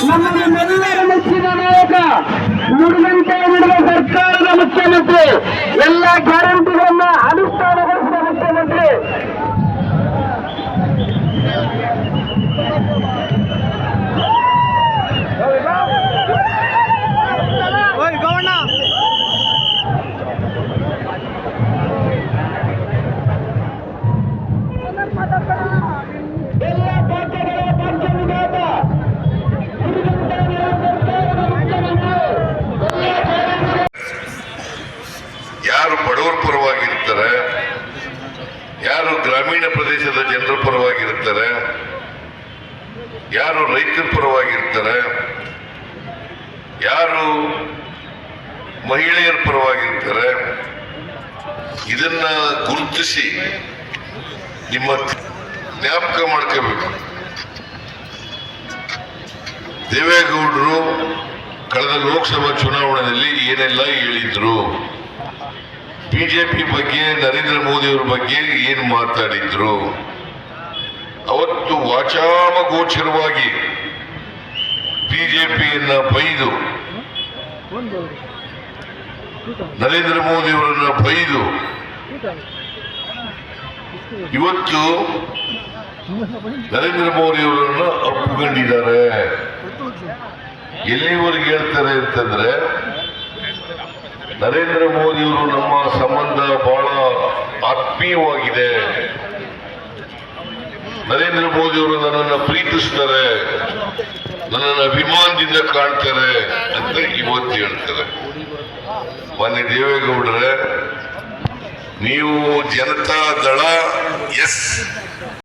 ನಮ್ಮನ್ನೆಲ್ಲರ ಮೆಚ್ಚಿನ ನಾಯಕ, ನುಡಿದಂತೆ ನಡೆದ ಸರ್ಕಾರದ ಮುಖ್ಯಮಂತ್ರಿ, ಎಲ್ಲ ಗ್ಯಾರಂಟಿಗಳನ್ನ ಅನುಷ್ಠಾನಗೊಳಿಸಿದ ಮುಖ್ಯಮಂತ್ರಿ ಯಾರು ಬಡವರ ಪರವಾಗಿರ್ತಾರೆ, ಯಾರು ಗ್ರಾಮೀಣ ಪ್ರದೇಶದ ಜನರ ಪರವಾಗಿರ್ತಾರೆ, ಯಾರು ರೈತರ ಪರವಾಗಿರ್ತಾರೆ, ಯಾರು ಮಹಿಳೆಯರ ಪರವಾಗಿರ್ತಾರೆ, ಇದನ್ನ ಗುರುತಿಸಿ ನಿಮ್ಮ ಜ್ಞಾಪಕ ಮಾಡ್ಕೋಬೇಕು. ದೇವೇಗೌಡರು ಕಳೆದ ಲೋಕಸಭಾ ಚುನಾವಣೆಯಲ್ಲಿ ಏನೆಲ್ಲ ಹೇಳಿದ್ರು, ಬಿಜೆಪಿ ಬಗ್ಗೆ, ನರೇಂದ್ರ ಮೋದಿ ಅವರ ಬಗ್ಗೆ ಏನು ಮಾತಾಡಿದ್ರು, ಅವತ್ತು ವಾಚಾಮಗೋಚರವಾಗಿ ಬಿಜೆಪಿಯನ್ನ ಬೈದು, ನರೇಂದ್ರ ಮೋದಿ ಅವರನ್ನ ಬೈದು, ಇವತ್ತು ನರೇಂದ್ರ ಮೋದಿ ಅವರನ್ನ ಅಪ್ಪುಕೊಂಡಿದ್ದಾರೆ. ಎಲ್ಲಿವರೆಗೆ ಹೇಳ್ತಾರೆ ಅಂತಂದ್ರೆ, ನರೇಂದ್ರ ಮೋದಿ ಅವರು ನಮ್ಮ ಸಂಬಂಧ ಬಹಳ ಆತ್ಮೀಯವಾಗಿದೆ, ನರೇಂದ್ರ ಮೋದಿ ಅವರು ನನ್ನನ್ನು ಪ್ರೀತಿಸ್ತಾರೆ, ನನ್ನನ್ನು ಅಭಿಮಾನದಿಂದ ಕಾಣ್ತಾರೆ ಅಂತ ಇವತ್ತು ಹೇಳ್ತಾರೆ. ಮಾನ್ಯ ದೇವೇಗೌಡರೇ, ನೀವು ಜನತಾ ದಳ ಎಸ್